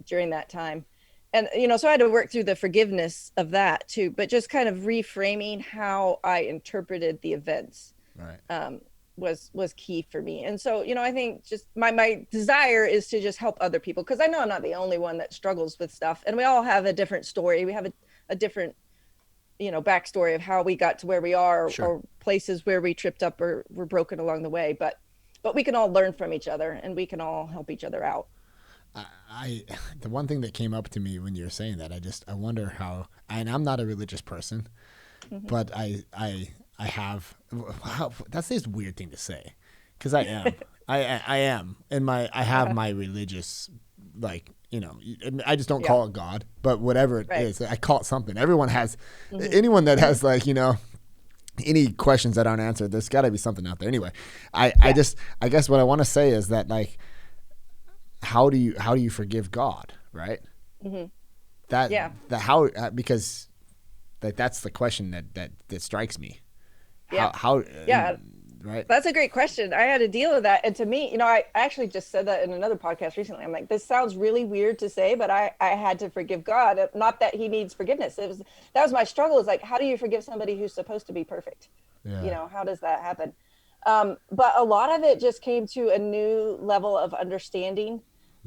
during that time. And, so I had to work through the forgiveness of that too, but just kind of reframing how I interpreted the events was key for me. And so, I think just my desire is to just help other people, because I know I'm not the only one that struggles with stuff, and we all have a different story. We have a different, backstory of how we got to where we are, or places where we tripped up or were broken along the way. But we can all learn from each other, and we can all help each other out. The one thing that came up to me when you were saying that, I wonder how, and I'm not a religious person, but I have, wow, that's this weird thing to say, because I am, I am, and I have my religious, like, I just don't call it God, but whatever it is, I call it something. Everyone has, anyone that has, like, any questions that aren't answered, there's got to be something out there. Anyway, I guess what I want to say is that, like, how do you forgive God, right? Because like that's the question that strikes me. How right? That's a great question. I had to deal with that, and to me, I actually just said that in another podcast recently. I'm like, this sounds really weird to say, but I had to forgive God. Not that he needs forgiveness. That was my struggle. Is like, how do you forgive somebody who's supposed to be perfect? How does that happen? But a lot of it just came to a new level of understanding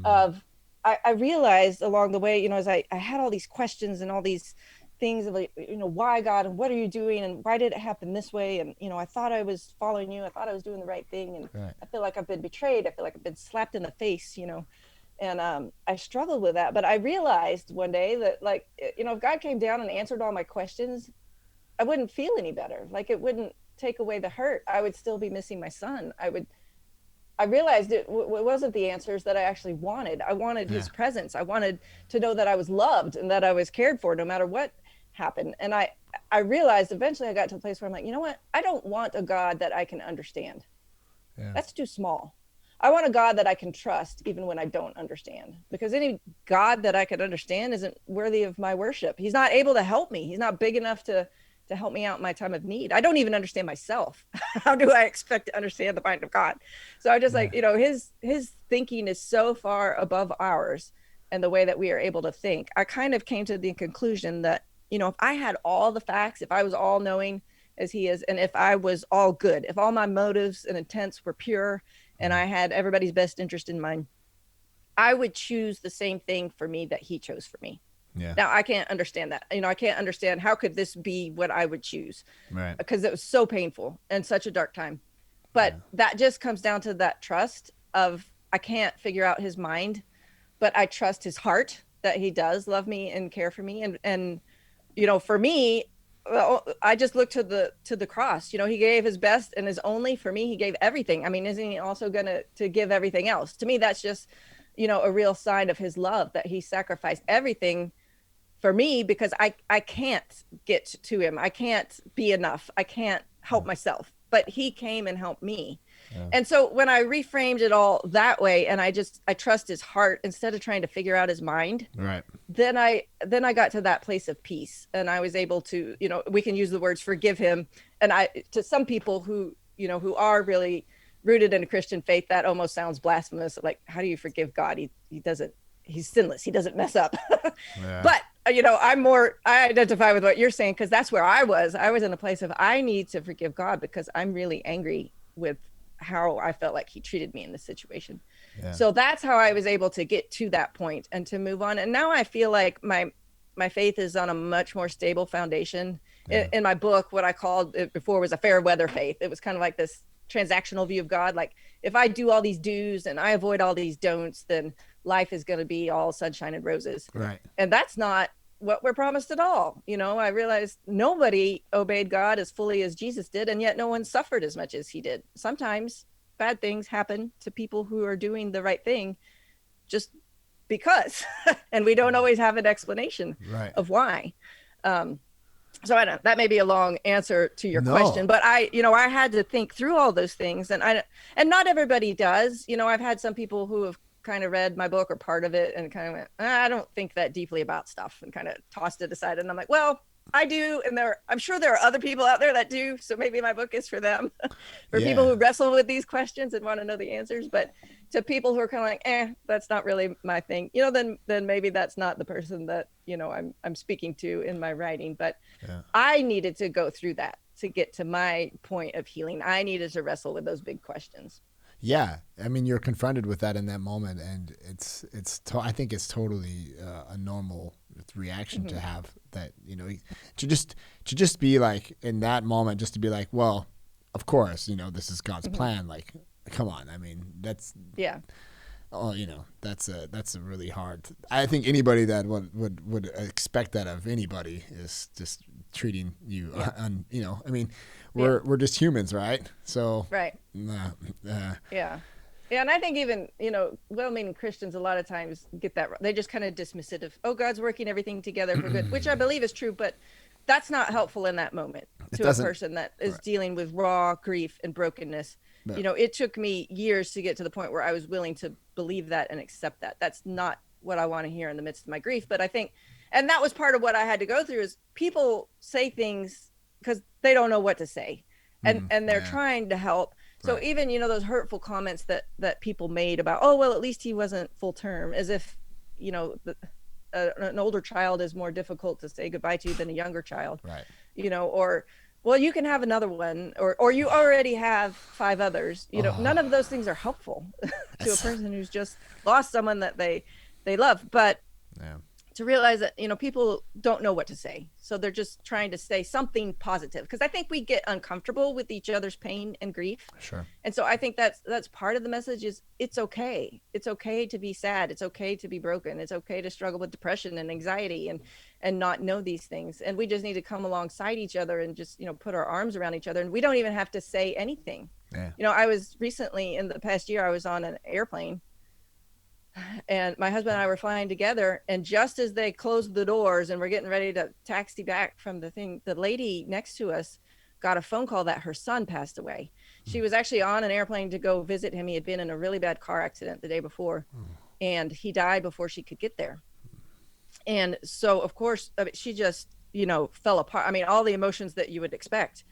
of, I realized along the way, as I had all these questions and all these things of, like, why God, and what are you doing, and why did it happen this way? And, I thought I was following you. I thought I was doing the right thing. And I feel like I've been betrayed. I feel like I've been slapped in the face, and I struggled with that. But I realized one day that, like, if God came down and answered all my questions, I wouldn't feel any better. Like, it wouldn't take away the hurt. I would still be missing my son. I realized it wasn't the answers that I actually wanted. I wanted his presence. I wanted to know that I was loved and that I was cared for no matter what happened. And I realized eventually I got to a place where I'm like, you know what? I don't want a God that I can understand. That's too small. I want a God that I can trust even when I don't understand, because any God that I could understand isn't worthy of my worship. He's not able to help me. He's not big enough to help me out in my time of need. I don't even understand myself. How do I expect to understand the mind of God? So I just like, his thinking is so far above ours, and the way that we are able to think. I kind of came to the conclusion that, if I had all the facts, if I was all knowing as he is, and if I was all good, if all my motives and intents were pure, and I had everybody's best interest in mind, I would choose the same thing for me that he chose for me. Now I can't understand that. I can't understand how could this be what I would choose, right? Because it was so painful and such a dark time. But that just comes down to that trust of, I can't figure out his mind, but I trust his heart that he does love me and care for me. And for me, I just look to the cross. He gave his best and his only for me. He gave everything. I mean, isn't he also going to give everything else? To me, that's just, a real sign of his love, that he sacrificed everything for me, because I can't get to him. I can't be enough. I can't help myself, but he came and helped me. And so when I reframed it all that way, and I trust his heart instead of trying to figure out his mind, right? Then I got to that place of peace, and I was able to, we can use the words forgive him. And to some people who are really rooted in a Christian faith, that almost sounds blasphemous. Like, how do you forgive God? He's sinless. He doesn't mess up. But I identify with what you're saying, because that's where I was in a place of, I need to forgive God because I'm really angry with how I felt like he treated me in this situation. So that's how I was able to get to that point and to move on. And now I feel like my faith is on a much more stable foundation. In my book, what I called it before was a fair weather faith. It was kind of like this transactional view of God. Like, if I do all these do's and I avoid all these don'ts, then life is going to be all sunshine and roses. Right. And that's not what we're promised at all. I realized nobody obeyed God as fully as Jesus did, and yet no one suffered as much as he did. Sometimes bad things happen to people who are doing the right thing just because, and we don't always have an explanation of why. So I don't, that may be a long answer to your question, but I had to think through all those things, and not everybody does. I've had some people who have kind of read my book or part of it and kind of went, I don't think that deeply about stuff, and kind of tossed it aside. And I'm like, well, I do. And I'm sure there are other people out there that do. So maybe my book is for them, for people who wrestle with these questions and want to know the answers. But to people who are kind of like, that's not really my thing, then maybe that's not the person that, I'm speaking to in my writing. But I needed to go through that to get to my point of healing. I needed to wrestle with those big questions. Yeah. I mean, you're confronted with that in that moment, and I think it's totally a normal reaction to have, that, to just be like, in that moment, just to be like, well, of course, this is God's plan. Like, come on. I mean, that's, that's a really hard, I think anybody that would expect that of anybody is just treating you I mean, we're just humans, right? So and I think even well-meaning Christians a lot of times get that, they just kind of dismiss it of, oh, God's working everything together for good, which I believe is true, but that's not helpful in that moment to a person that is dealing with raw grief and brokenness. It took me years to get to the point where I was willing to believe that and accept that. That's not what I want to hear in the midst of my grief. But I think, and that was part of what I had to go through, is people say things because they don't know what to say, and they're trying to help. So even, those hurtful comments that people made about, oh, well, at least he wasn't full term, as if, an older child is more difficult to say goodbye to than a younger child, or, well, you can have another one, or you already have 5 others. None of those things are helpful to a person who's just lost someone that they love. But to realize that, people don't know what to say. So they're just trying to say something positive, because I think we get uncomfortable with each other's pain and grief. Sure. And so I think that's part of the message is, it's okay. It's okay to be sad. It's okay to be broken. It's okay to struggle with depression and anxiety and not know these things. And we just need to come alongside each other and just, put our arms around each other. And we don't even have to say anything. Yeah. I was recently, in the past year, I was on an airplane, and my husband and I were flying together, and just as they closed the doors and we're getting ready to taxi back from the thing, the lady next to us got a phone call that her son passed away. She was actually on an airplane to go visit him. He had been in a really bad car accident the day before, and he died before she could get there. And so, of course, she just, fell apart. I mean, all the emotions that you would expect.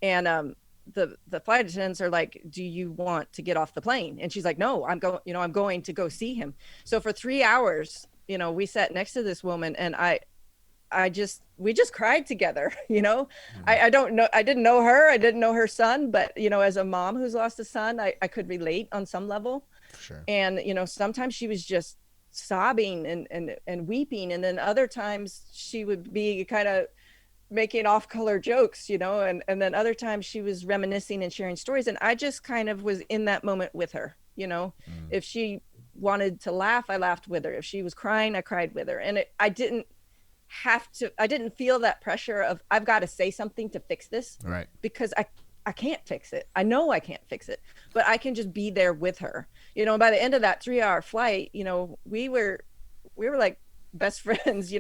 And the flight attendants are like, do you want to get off the plane? And she's like, no, I'm going to go see him. So for 3 hours, we sat next to this woman, and we just cried together. I don't know, I didn't know her, I didn't know her son, but as a mom who's lost a son, I could relate on some level. Sure. And sometimes she was just sobbing and weeping, and then other times she would be kind of making off-color jokes, and then other times she was reminiscing and sharing stories, and I just kind of was in that moment with her. If she wanted to laugh, I laughed with her. If she was crying, I cried with her. And I didn't feel that pressure of, I've got to say something to fix this, right? Because I can't fix it. I know I can't fix it, but I can just be there with her. By the end of that 3-hour flight, we were like best friends.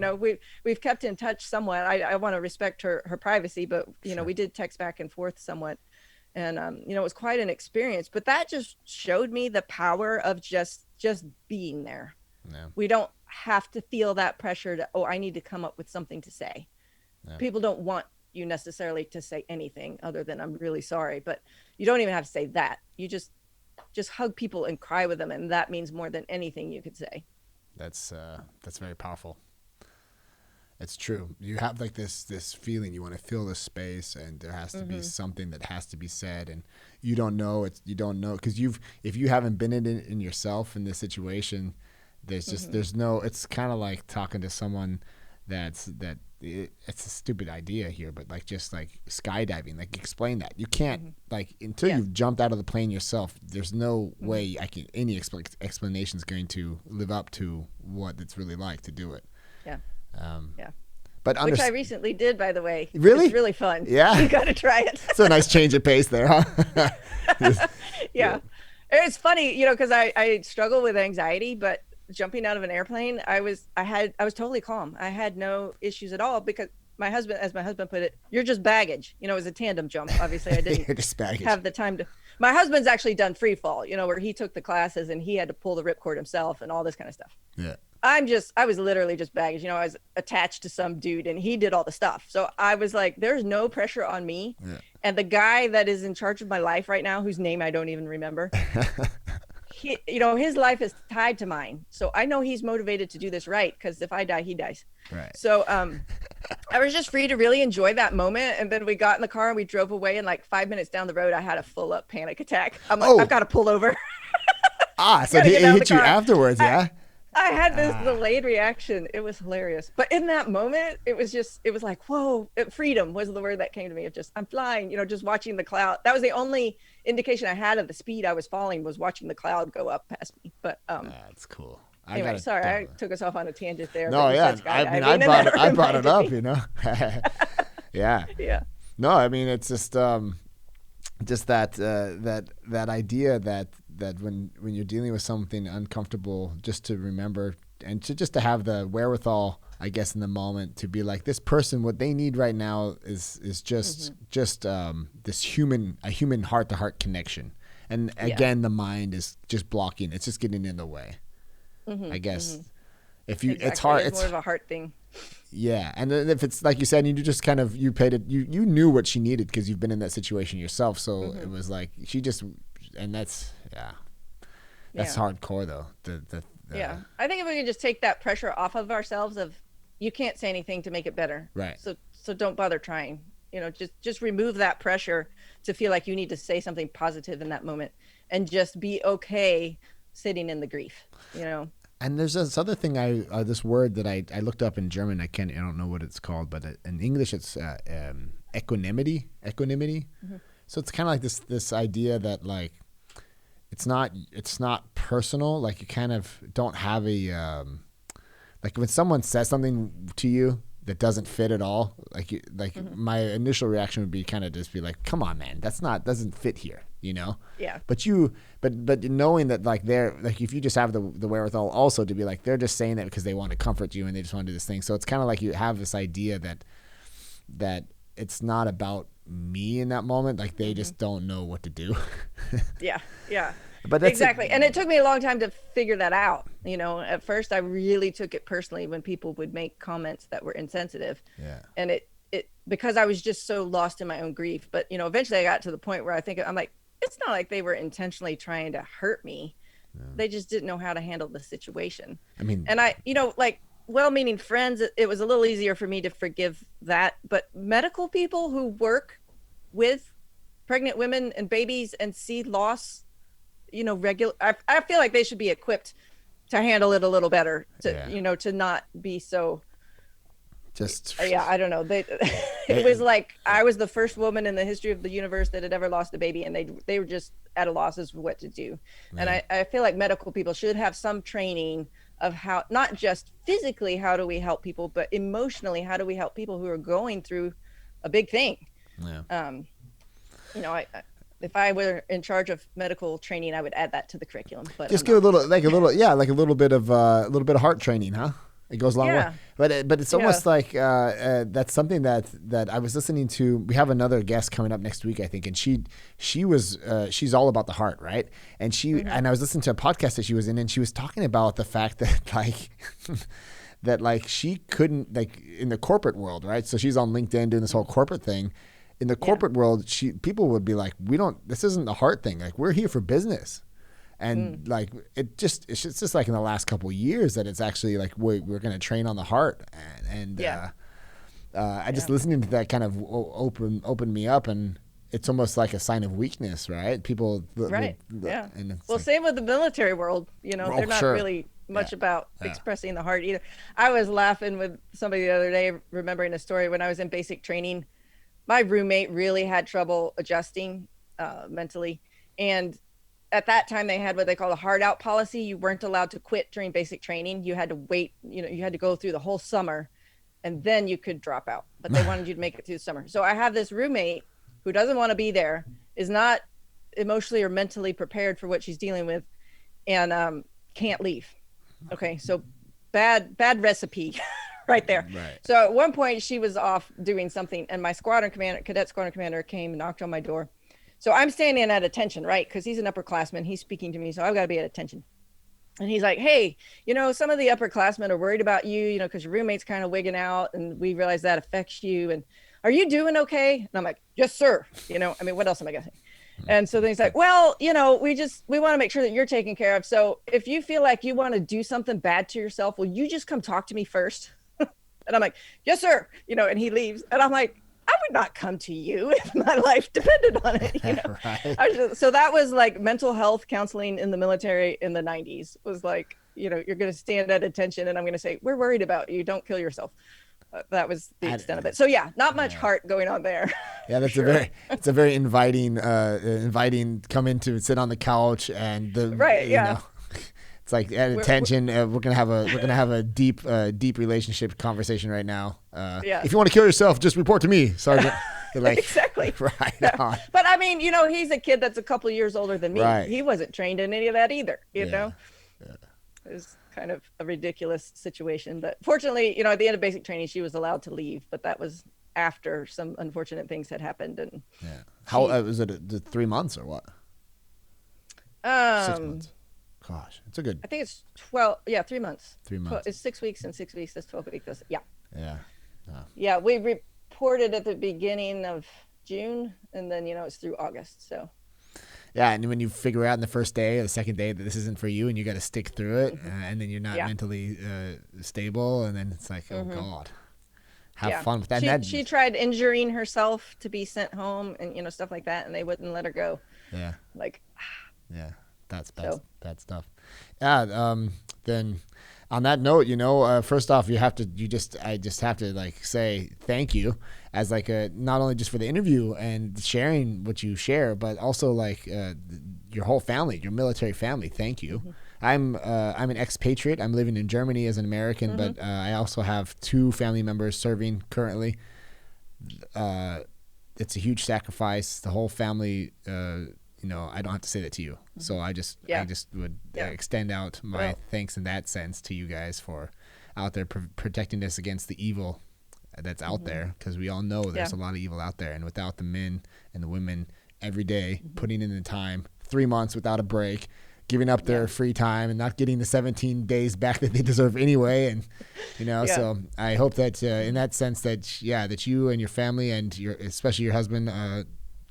We've kept in touch somewhat. I want to respect her privacy, but sure, we did text back and forth somewhat, and it was quite an experience. But that just showed me the power of just being there. Yeah. We don't have to feel that pressure to, I need to come up with something to say. Yeah. People don't want you necessarily to say anything other than, I'm really sorry, but you don't even have to say that. You just hug people and cry with them, and that means more than anything you could say. That's very powerful. It's true. You have like this feeling, you want to fill the space, and there has to be something that has to be said, and you don't know because if you haven't been in yourself in this situation, there's no, it's kind of like talking to someone it's a stupid idea here, but just like skydiving, like explain that. You can't until you've jumped out of the plane yourself, there's no way any explanation is going to live up to what it's really like to do it. Yeah. But which I recently did, by the way. Really? It's really fun. Yeah. You got to try it. It's a nice change of pace there, huh? Yeah. It's funny, because I struggle with anxiety, but jumping out of an airplane, I was totally calm. I had no issues at all because my husband, as my husband put it, you're just baggage. It was a tandem jump. Obviously I didn't You're just baggage. have the time to, my husband's actually done free fall, where he took the classes and he had to pull the ripcord himself and all this kind of stuff. Yeah. I was literally just baggage. I was attached to some dude and he did all the stuff. So I was like, there's no pressure on me. Yeah. And the guy that is in charge of my life right now, whose name I don't even remember, his life is tied to mine. So I know he's motivated to do this right, because if I die, he dies. Right. So I was just free to really enjoy that moment. And then we got in the car and we drove away. And like 5 minutes down the road, I had a full up panic attack. I'm like, I've got to pull over. So he hit you afterwards, yeah? I had this delayed reaction. It was hilarious. But in that moment, it was like, whoa, freedom was the word that came to me. Of just, I'm flying, just watching the cloud. That was the only indication I had of the speed I was falling, was watching the cloud go up past me. But that's cool. Anyway, sorry, I took us off on a tangent there. No, yeah. I brought it up, Yeah. Yeah. No, I mean, it's just that idea that when you're dealing with something uncomfortable, just to remember and to have the wherewithal, I guess, in the moment, to be like, this person, what they need right now is just this human heart to heart connection. And again, the mind is just blocking. It's just getting in the way. I guess if you, exactly. it's hard. It's more of a heart thing. Yeah, and then if it's like you said, you just kind of you knew what she needed because you've been in that situation yourself. So it was like she just, and that's hardcore though. Yeah, I think if we could just take that pressure off of ourselves, of you can't say anything to make it better, right? So don't bother trying. Just remove that pressure to feel like you need to say something positive in that moment, and just be okay sitting in the grief. And there's this other thing, this word that I looked up in German. I don't know what it's called, but in English it's equanimity. So it's kind of like this idea that like it's not personal. Like you kind of don't have a like when someone says something to you that doesn't fit at all. My initial reaction would be kind of just be like, come on, man, doesn't fit here. Yeah. But knowing that like they're like, if you just have the wherewithal also to be like, they're just saying that because they want to comfort you and they just want to do this thing. So it's kind of like you have this idea that it's not about me in that moment. Like they just don't know what to do. Yeah. But that's exactly. And it took me a long time to figure that out. At first I really took it personally when people would make comments that were insensitive. Yeah. And it because I was just so lost in my own grief. But, eventually I got to the point where I'm like, it's not like they were intentionally trying to hurt me. Yeah. They just didn't know how to handle the situation. I mean, and I, like well-meaning friends, it was a little easier for me to forgive that. But medical people who work with pregnant women and babies and see loss, regular, I feel like they should be equipped to handle it a little better, to, to not be so. I don't know. It was like I was the first woman in the history of the universe that had ever lost a baby, and they were just at a loss as to what to do. Right. And I feel like medical people should have some training of how, not just physically, how do we help people, but emotionally, how do we help people who are going through a big thing? Yeah. If I were in charge of medical training, I would add that to the curriculum. But just give a little bit of heart training, huh? It goes a long way, but it's almost like that's something that I was listening to. We have another guest coming up next week, I think, and she's all about the heart, right? And and I was listening to a podcast that she was in, and she was talking about the fact that she couldn't, like, in the corporate world, right? So she's on LinkedIn doing this whole corporate thing. In the corporate world, people would be like, this isn't the heart thing. Like, we're here for business. And like it's just like in the last couple of years that it's actually like we're going to train on the heart, and I just listening to that kind of opened me up, and it's almost like a sign of weakness, right? People, right? And same with the military world. They're not really much about expressing the heart either. I was laughing with somebody the other day, remembering a story when I was in basic training. My roommate really had trouble adjusting mentally, and at that time they had what they call a hard out policy. You weren't allowed to quit during basic training. You had to wait, you had to go through the whole summer and then you could drop out, but they wanted you to make it through the summer. So I have this roommate who doesn't want to be there, is not emotionally or mentally prepared for what she's dealing with, and can't leave. Okay, so bad recipe right there. Right. So at one point she was off doing something, and my cadet squadron commander came and knocked on my door. So I'm standing at attention, right? Because he's an upperclassman. He's speaking to me, so I've got to be at attention. And he's like, hey, some of the upperclassmen are worried about you, because your roommate's kind of wigging out, and we realize that affects you. And are you doing okay? And I'm like, yes, sir. What else am I going to say? And so then he's like, well, we want to make sure that you're taken care of. So if you feel like you want to do something bad to yourself, will you just come talk to me first? And I'm like, yes, sir. And he leaves. And I'm like, I would not come to you if my life depended on it. Right. So that was like mental health counseling in the military in the 90s was like, you're going to stand at attention and I'm going to say, we're worried about you. Don't kill yourself. That was the extent of it. So yeah, not much heart going on there. Yeah, that's it's a very inviting, come in to sit on the couch and it's like at attention. We're gonna have a deep relationship conversation right now. If you want to kill yourself, just report to me, Sergeant. Like, exactly. Right on. But he's a kid that's a couple of years older than me. Right. He wasn't trained in any of that either. You know, it was kind of a ridiculous situation. But fortunately, at the end of basic training, she was allowed to leave. But that was after some unfortunate things had happened. And how was it? 3 months or what? 6 months. Gosh, it's a good. I think it's 12. Yeah, 3 months. 3 months. It's 6 weeks and 6 weeks. That's 12 weeks. Yeah. Yeah. Yeah, we reported at the beginning of June, and then it's through August. So. Yeah, and when you figure out in the first day or the second day that this isn't for you, and you got to stick through it, and then you're not mentally stable, and then it's like, oh God, have fun with that. She tried injuring herself to be sent home, and stuff like that, and they wouldn't let her go. Yeah. Like. Yeah. That's bad stuff. Yeah. Then on that note, first off, I just have to like say thank you as like not only just for the interview and sharing what you share, but also like your whole family, your military family. Thank you. I'm an expatriate. I'm living in Germany as an American, but I also have 2 family members serving currently. It's a huge sacrifice. The whole family, I don't have to say that to you. So I just would extend out my thanks in that sense to you guys for out there protecting us against the evil that's out there, because we all know there's a lot of evil out there, and without the men and the women every day putting in the time, 3 months without a break, giving up their free time and not getting the 17 days back that they deserve anyway. And, so I hope that in that sense that you and your family and especially your husband,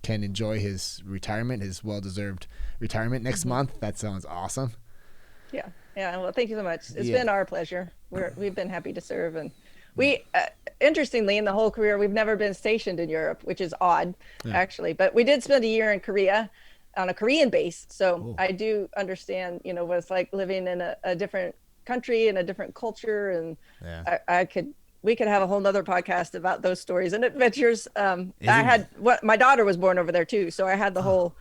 can enjoy his retirement, his well-deserved retirement next month. That sounds awesome. Yeah. Well, thank you so much. It's been our pleasure. We've been happy to serve, and we, interestingly, in the whole career, we've never been stationed in Europe, which is odd, actually. But we did spend a year in Korea, on a Korean base. So I do understand, what it's like living in a different country and a different culture, and we could have a whole nother podcast about those stories and adventures. My daughter was born over there too. So I had the whole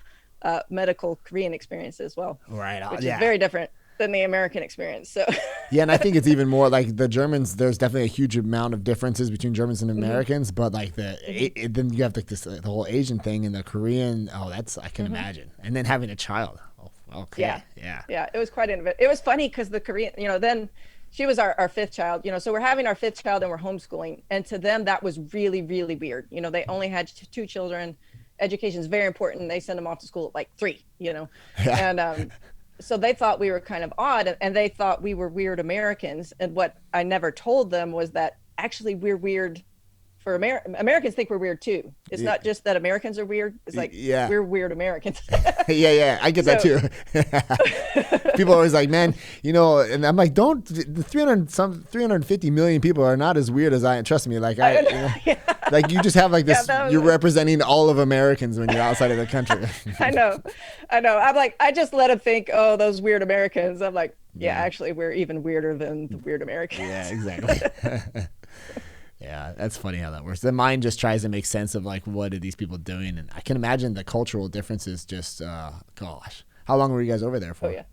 medical Korean experience as well. Right. Which is very different than the American experience. So. Yeah. And I think it's even more like the Germans, there's definitely a huge amount of differences between Germans and Americans, but like then you have like the whole Asian thing and the Korean. Oh, I can imagine. And then having a child. Oh, okay. Yeah. It was quite innovative. It was funny because the Korean, then she was our 5th child, so we're having our 5th child and we're homeschooling. And to them, that was really, really weird. They only had 2 children. Education is very important. They send them off to school at like 3, and so they thought we were kind of odd, and they thought we were weird Americans. And what I never told them was that actually we're weird for Americans think we're weird too. It's not just that Americans are weird. It's like we're weird Americans. I get that too. People are always like, man, and I'm like, don't the 350 million people are not as weird as I am. Trust me, like like you just have like this. You're representing all of Americans when you're outside of the country. I know. I'm like, I just let them think, oh, those weird Americans. I'm like, actually, we're even weirder than the weird Americans. Yeah, exactly. Yeah, that's funny how that works. The mind just tries to make sense of like, what are these people doing? And I can imagine the cultural differences just, gosh. How long were you guys over there for? Oh, yeah.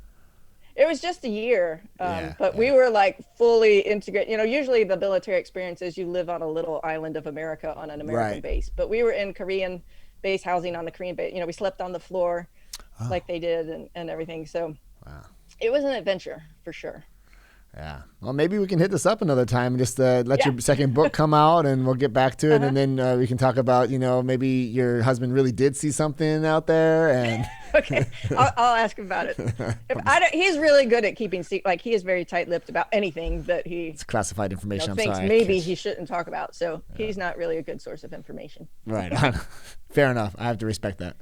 It was just a year, but we were like fully integrated. Usually the military experience is you live on a little island of America on an American base. But we were in Korean base housing on the Korean base. We slept on the floor. like they did and everything. So Wow. it was an adventure for sure. Yeah. Well, maybe we can hit this up another time and just let your second book come out, and we'll get back to it, and then we can talk about, maybe your husband really did see something out there. And okay, I'll ask him about it. He's really good at keeping like he is very tight-lipped about anything that it's classified information. Thinks maybe he shouldn't talk about. So he's not really a good source of information. Right. Fair enough. I have to respect that.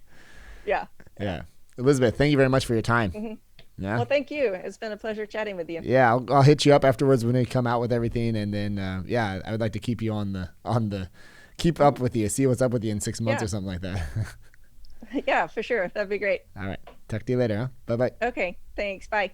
Yeah. Yeah. Elizabeth, thank you very much for your time. Mm-hmm. Yeah. Well, thank you. It's been a pleasure chatting with you. Yeah, I'll hit you up afterwards when they come out with everything, and then I would like to keep you on the keep up with you, see what's up with you in 6 months or something like that. Yeah, for sure. That'd be great. All right. Talk to you later, huh? Bye-bye. Okay. Thanks. Bye.